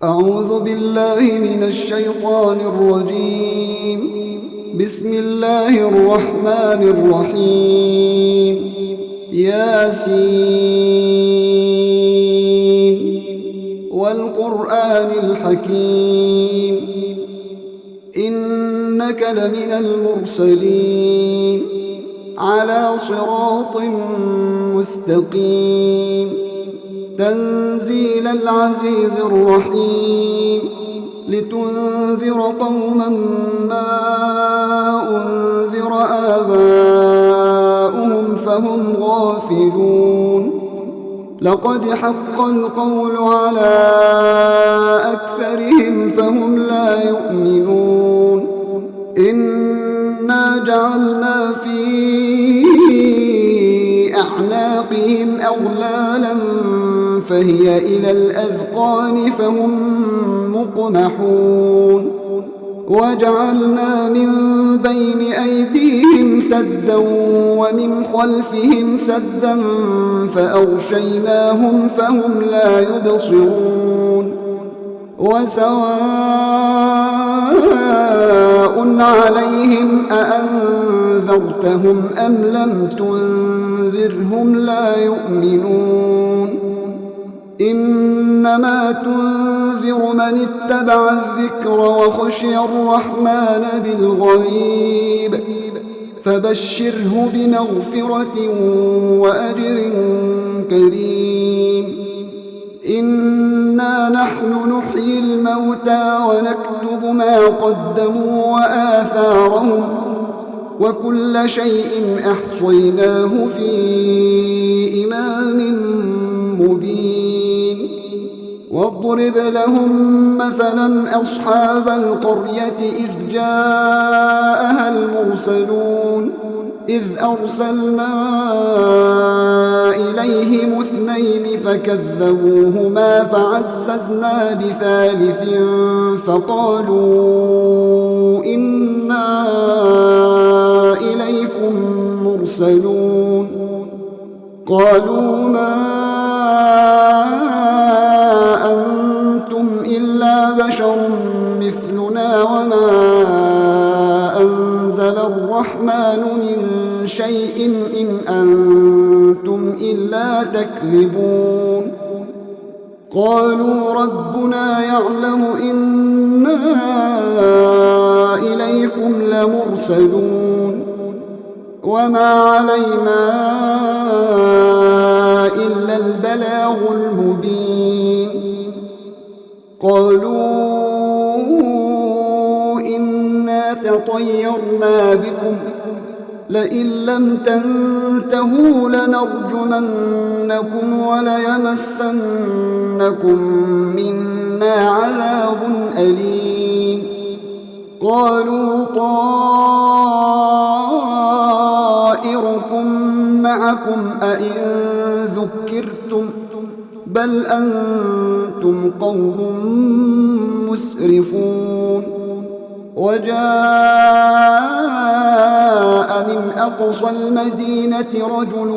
أعوذ بالله من الشيطان الرجيم. بسم الله الرحمن الرحيم. ياسين والقرآن الحكيم إنك لمن المرسلين على صراط مستقيم تنزيل العزيز الرحيم لتنذر قوما ما أنذر آباؤهم فهم غافلون. لقد حق القول على أكثرهم فهم لا يؤمنون. إنا جعلنا في أعناقهم أغلالا فهي إلى الأذقان فهم مقمحون. وجعلنا من بين أيديهم سدا ومن خلفهم سدا فأغشيناهم فهم لا يبصرون. وسواء عليهم أأنذرتهم أم لم تنذرهم لا يؤمنون. إنما تنذر من اتبع الذكر وخشي الرحمن بالغيب فبشره بمغفرة وأجر كريم. إنا نحن نحيي الموتى ونكتب ما قدموا وآثارهم وكل شيء أحصيناه في إمام مبين. واضرب لهم مثلا أصحاب القرية إذ جاءها المرسلون إذ أرسلنا إليهم اثنين فكذبوهما فعززنا بثالث فقالوا إنا إليكم مرسلون. قالوا ما أنتم إلا بشر مثلنا وما أنزل الرحمن من شيء إن أنتم إلا تكذبون. قالوا ربنا يعلم إنا إليكم لمرسلون وما علينا إلا البلاغ المبين. قالوا إنا تطيرنا بكم لئن لم تنتهوا لنرجمنكم وليمسنكم منا عذاب أليم. قالوا طائركم معكم أئن ذكرتم بل أنتم قوم مسرفون. وجاء من أقصى المدينة رجل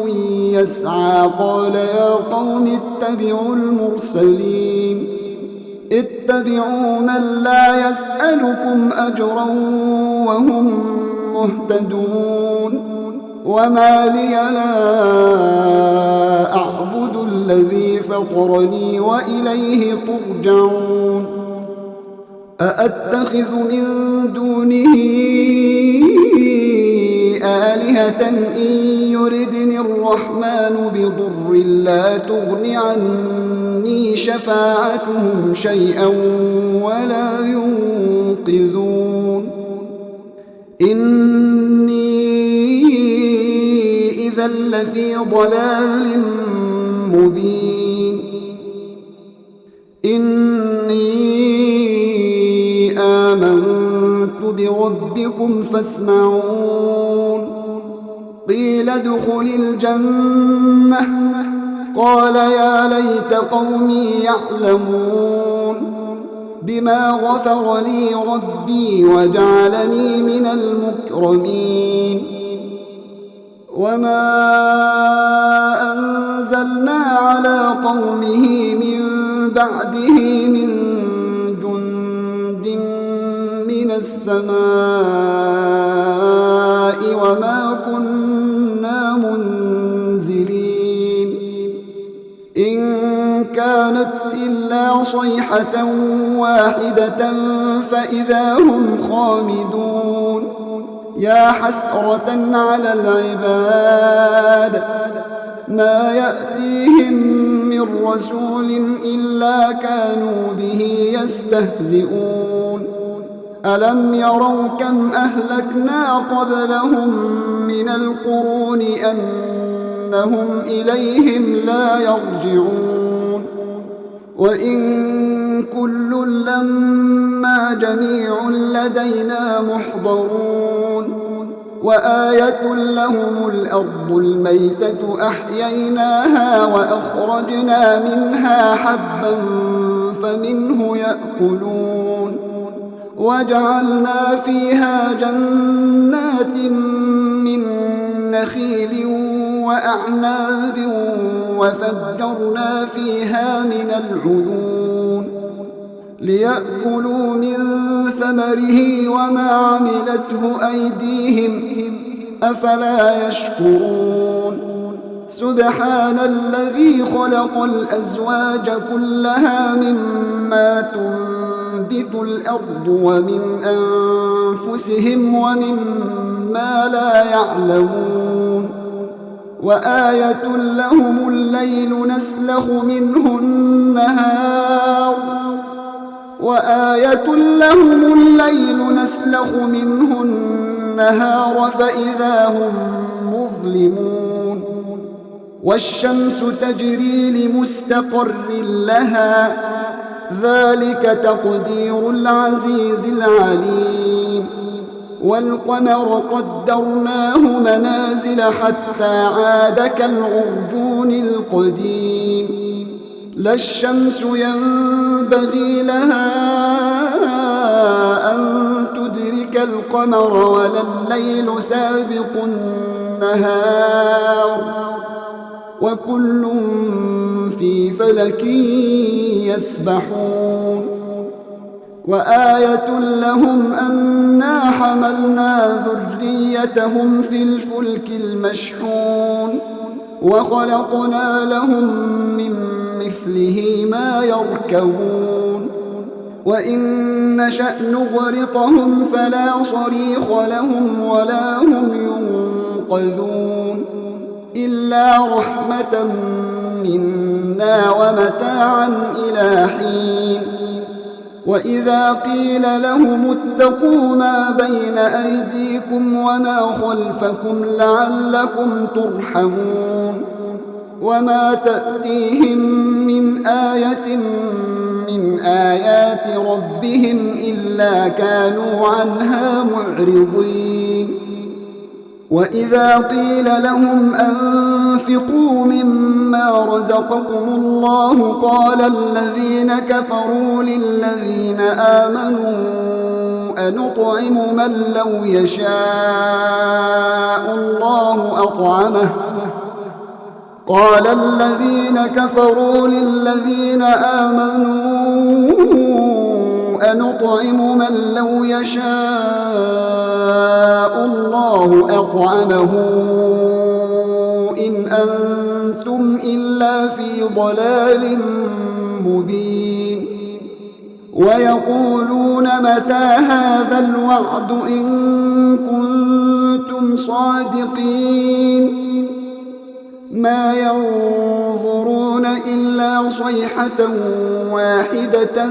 يسعى قال يا قوم اتبعوا المرسلين اتبعوا من لا يسألكم أجرا وهم مهتدون. وما لي لا أعبد الذي فطرني وإليه ترجعون. أأتخذ من دونه آلهة إن يردني الرحمن بضر لا تغن عني شفاعتهم شيئا ولا ينقذون. إني إذا لفي ضلال مبين. إني آمنت بربكم فاسمعون. قيل ادخل الجنة قال يا ليت قومي يعلمون بما غفر لي ربي وجعلني من المكرمين. وما أنزلنا على قومه من بعده من السماء وما كنا منزلين إن كانت إلا صيحة واحدة فإذا هم خامدون يا حسرة على العباد ما يأتيهم من رسول إلا كانوا به يستهزئون ألم يروا كم أهلكنا قبلهم من القرون أنهم إليهم لا يرجعون وإن كل لما جميع لدينا محضرون وآية لهم الأرض الميتة أحييناها وأخرجنا منها حبا فمنه يأكلون وجعلنا فيها جنات من نخيل وأعناب وفجرنا فيها من العيون ليأكلوا من ثمره وما عملته أيديهم أفلا يشكرون سبحان الذي خلق الأزواج كلها مما تنبت الأرض ومن أنفسهم ومما لا يعلمون وآية لهم الليل نسلخ منه النهار فإذا هم مظلمون والشمس تجري لمستقر لها ذلك تقدير العزيز العليم والقمر قدرناه منازل حتى عاد كالعرجون القديم لا الشمس ينبغي لها أن تدرك القمر ولا الليل سابق النهار وكل في فلك يسبحون وآية لهم أنا حملنا ذريتهم في الفلك المشحون وخلقنا لهم من مثله ما يركبون وإن نشأ نغرقهم فلا صريخ لهم ولا هم ينقذون إلا رحمة منا ومتاعا إلى حين وإذا قيل لهم اتقوا ما بين أيديكم وما خلفكم لعلكم ترحمون وما تأتيهم من آية من آيات ربهم إلا كانوا عنها معرضين وإذا قيل لهم أنفقوا مما رزقكم الله قال الذين كفروا للذين آمنوا أنطعم من لو يشاء الله أطعمه قال الذين كفروا للذين آمنوا أنطعم من لو يشاء الله أطعمه إن أنتم إلا في ضلال مبين ويقولون متى هذا الوعد إن كنتم صادقين ما ينظرون إلا صيحة واحدة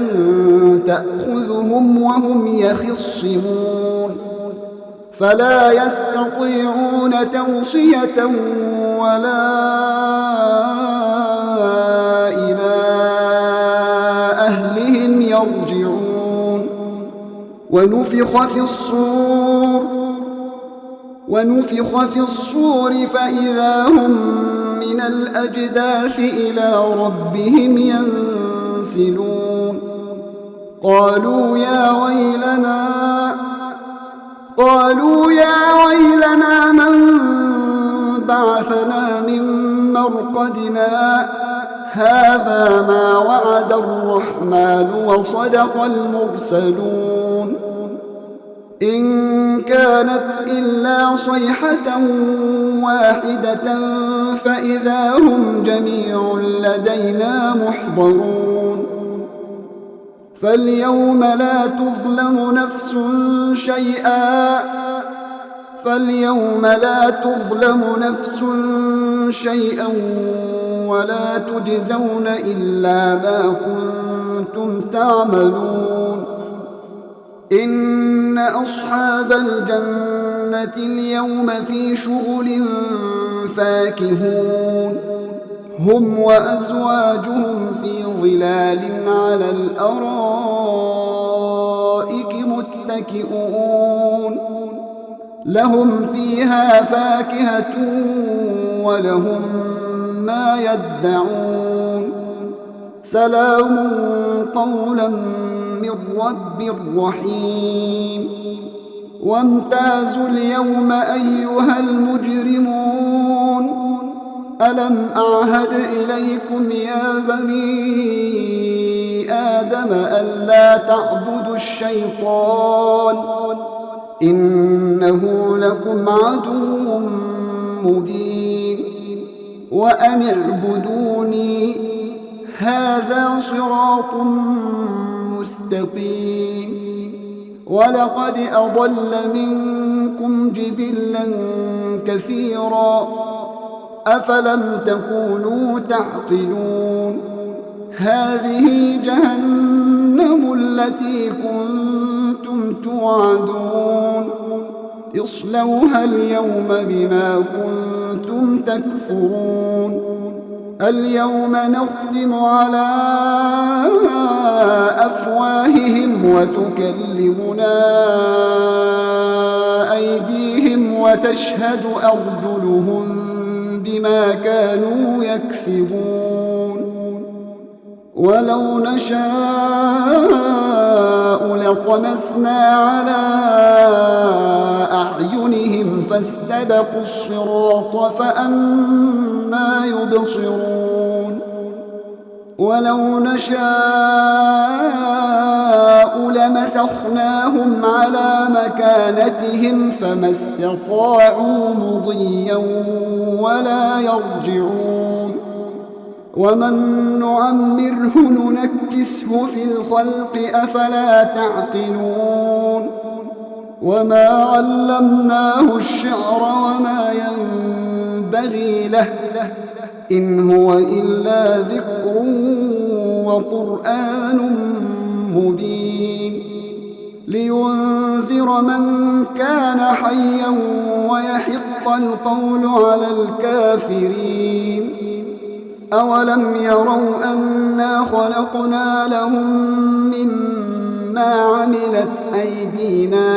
تأخذهم وهم يخصمون فلا يستطيعون توصية ولا إلى أهلهم يرجعون ونفخ في الصور فإذا هم من الأجداث إلى ربهم ينسلون قالوا يا ويلنا من بعثنا من مرقدنا هذا ما وعد الرحمن وصدق المرسلون إن كانت إلا صيحة واحدة فإذا هم جميع لدينا محضرون فاليوم لا تظلم نفس شيئا ولا تجزون إلا ما كنتم تعملون إن أصحاب الجنة اليوم في شغل فاكهون هم وأزواجهم في ظلال على الأرائك متكئون لهم فيها فاكهة ولهم ما يدعون سلام قولا من رب رحيم وامتازوا اليوم أيها المجرمون ألم أعهد إليكم يا بني آدم ألا تعبدوا الشيطان إنه لكم عدو مبين وأن اعبدوني هذا صراط مستقيم ولقد أضل منكم جبلا كثيرا أفلم تكونوا تعقلون هذه جهنم التي كنتم توعدون اصلوها اليوم بما كنتم تكفرون اليوم نختم على أفواههم وتكلمنا أيديهم وتشهد أرجلهم بما كانوا يكسبون ولو نشاء لطمسنا على أعينهم فاستبقوا الصراط فأنى يبصرون ولو نشاء لمسخناهم على مكانتهم فما استطاعوا مضيا ولا يرجعون ومن نعمره ننكسه في الخلق أفلا تعقلون وما علمناه الشعر وما ينبغي له إن هو إلا ذكر وقرآن مبين لينذر من كان حيا ويحق القول على الكافرين أولم يروا أنا خلقنا لهم مما عملت أيدينا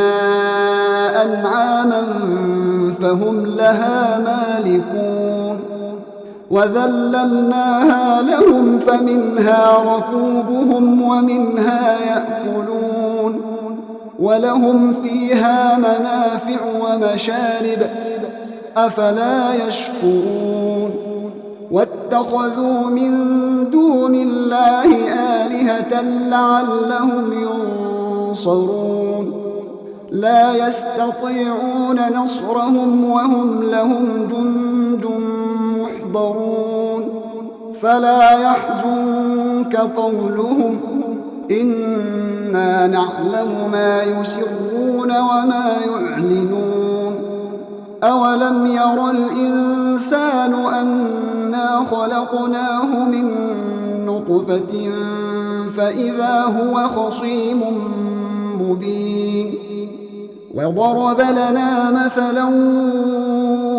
أنعاما فهم لها مالكون وذللناها لهم فمنها ركوبهم ومنها يأكلون ولهم فيها منافع ومشارب أفلا يشكرون واتخذوا من دون الله آلهة لعلهم ينصرون لا يستطيعون نصرهم وهم لهم جند محضرون فلا يحزنك قولهم إنا نعلم ما يسرون وما يعلنون أولم ير الإنسان أنا خلقناه من نطفة فإذا هو خصيم مبين وضرب لنا مثلا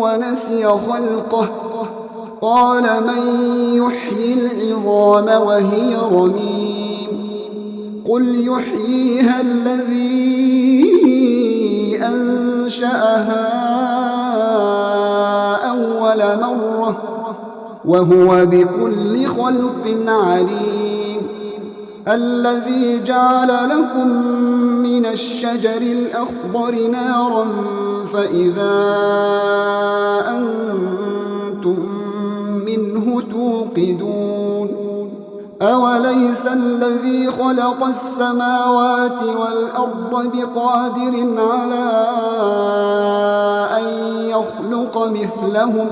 ونسي خلقه قال من يحيي العظام وهي رميم قل يحييها الذي أنشأها أول مرة وهو بكل خلق عليم الذي جعل لكم من الشجر الأخضر نارا فإذا أنتم منه توقدون أوليس الذي خلق السماوات والأرض بقادر على أن يخلق مثلهم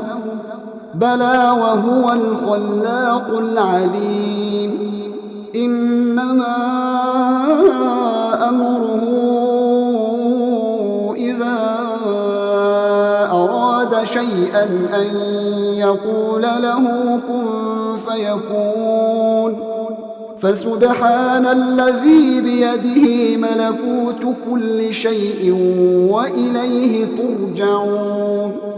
بلى وهو الخلاق العليم إنما أمره إذا أراد شيئا أن يقول له كن فيكون فسبحان الذي بيده ملكوت كل شيء وإليه ترجعون